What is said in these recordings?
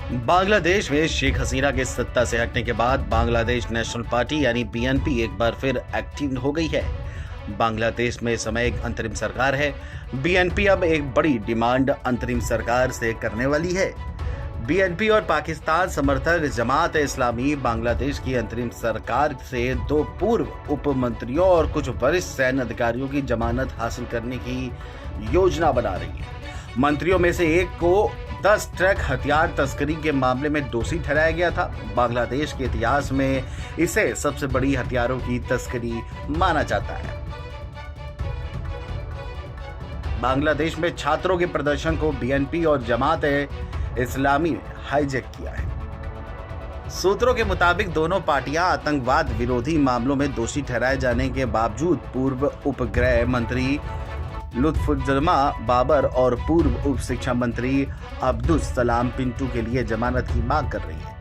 बांग्लादेश में शेख हसीना के सत्ता से हटने के बाद बांग्लादेश नेशनल पार्टी यानी बीएनपी एक बार फिर एक्टिव हो गई है। बांग्लादेश में इस समय एक अंतरिम सरकार है। बीएनपी अब एक बड़ी डिमांड अंतरिम सरकार से करने वाली है। बीएनपी और पाकिस्तान समर्थक जमात इस्लामी बांग्लादेश की अंतरिम सरकार से 2 पूर्व उप मंत्रियों और कुछ वरिष्ठ सैन्य अधिकारियों की जमानत हासिल करने की योजना बना रही है। मंत्रियों में से एक को 10 ट्रक हथियार तस्करी के मामले में दोषी ठहराया गया था। बांग्लादेश के इतिहास में इसे सबसे बड़ी हथियारों की तस्करी माना जाता है। बांग्लादेश में छात्रों के प्रदर्शन को बीएनपी और जमात इस्लामी ने हाईजैक किया है। सूत्रों के मुताबिक दोनों पार्टियां आतंकवाद विरोधी मामलों में दोषी ठहराए जाने के बावजूद पूर्व उपगृह मंत्री लुत्फुज्जमा बाबर और पूर्व उप शिक्षा मंत्री अब्दुल सलाम पिंटू के लिए जमानत की मांग कर रही है।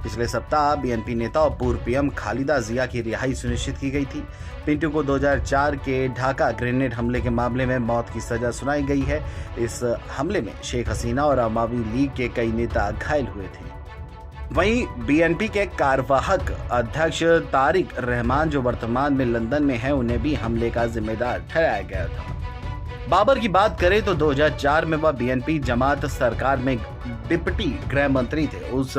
पिछले सप्ताह बीएनपी नेता और पूर्व पीएम खालिदा जिया की रिहाई सुनिश्चित की गई थी। पिंटू को 2004 के ढाका ग्रेनेड हमले के मामले में मौत की सजा सुनाई गई है। इस हमले में शेख हसीना और अवामी लीग के कई नेता घायल हुए थे। वहीं बीएनपी के कार्यवाहक अध्यक्ष तारिक रहमान जो वर्तमान में लंदन में हैं, उन्हें भी हमले का जिम्मेदार ठहराया गया था। बाबर की बात करें तो 2004 में वह बीएनपी जमात सरकार में डिप्टी गृह मंत्री थे। उस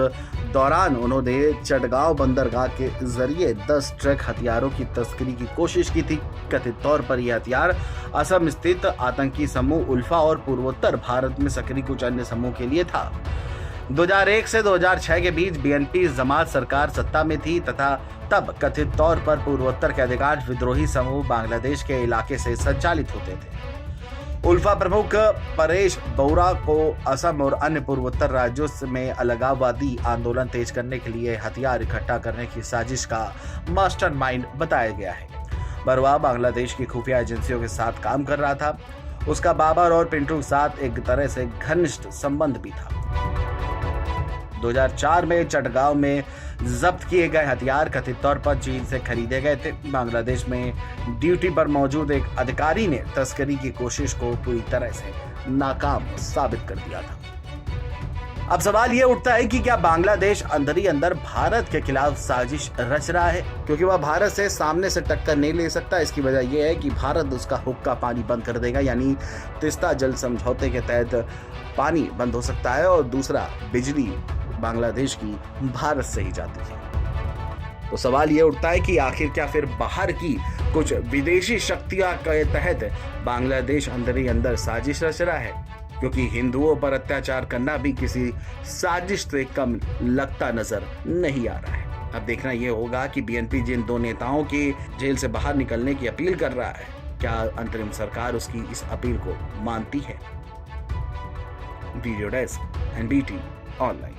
दौरान उन्होंने चटगांव बंदरगाह के जरिए 10 ट्रक हथियारों की तस्करी की कोशिश की थी। कथित तौर पर यह हथियार असम स्थित आतंकी समूह उल्फा और पूर्वोत्तर भारत में सक्रिय कुछ अन्य समूह के लिए था। 2001 से 2006 के बीच बीएनपी जमात सरकार सत्ता में थी तथा तब कथित तौर पर पूर्वोत्तर के अधिकांश विद्रोही समूह बांग्लादेश के इलाके से संचालित होते थे। उल्फा प्रमुख परेश बौरा को असम और अन्य पूर्वोत्तर राज्यों में अलगाववादी आंदोलन तेज करने के लिए हथियार इकट्ठा करने की साजिश का मास्टरमाइंड बताया गया है। बरुआ बांग्लादेश की खुफिया एजेंसियों के साथ काम कर रहा था। उसका बाबर और पिंटू के साथ एक तरह से घनिष्ठ संबंध भी था। 2004 में चटगांव में जब्त किए गए हथियार कथित तौर पर चीन से खरीदे गए थे। बांग्लादेश में ड्यूटी पर मौजूद एक अधिकारी ने तस्करी की कोशिश को पूरी तरह से नाकाम साबित कर दिया था। अब सवाल यह उठता है कि क्या बांग्लादेश अंदर ही अंदर भारत के खिलाफ साजिश रच रहा है, क्योंकि वह भारत से सामने से टक्कर नहीं ले सकता। इसकी वजह यह है कि भारत उसका हुक्का पानी बंद कर देगा, यानी तीस्ता जल समझौते के तहत पानी बंद हो सकता है और दूसरा बिजली बांग्लादेश की भारत से ही जाती है। तो सवाल यह उठता है कि आखिर क्या फिर बाहर की कुछ विदेशी शक्तियां के तहत बांग्लादेश अंदर ही अंदर साजिश रच रहा है, क्योंकि हिंदुओं पर अत्याचार करना भी किसी साजिश से कम लगता नजर नहीं आ रहा है। अब देखना यह होगा कि बीएनपी जिन 2 नेताओं के जेल से बाहर निकलने की अपील कर रहा है, क्या अंतरिम सरकार उसकी इस अपील को मानती है। Video desk NBT online.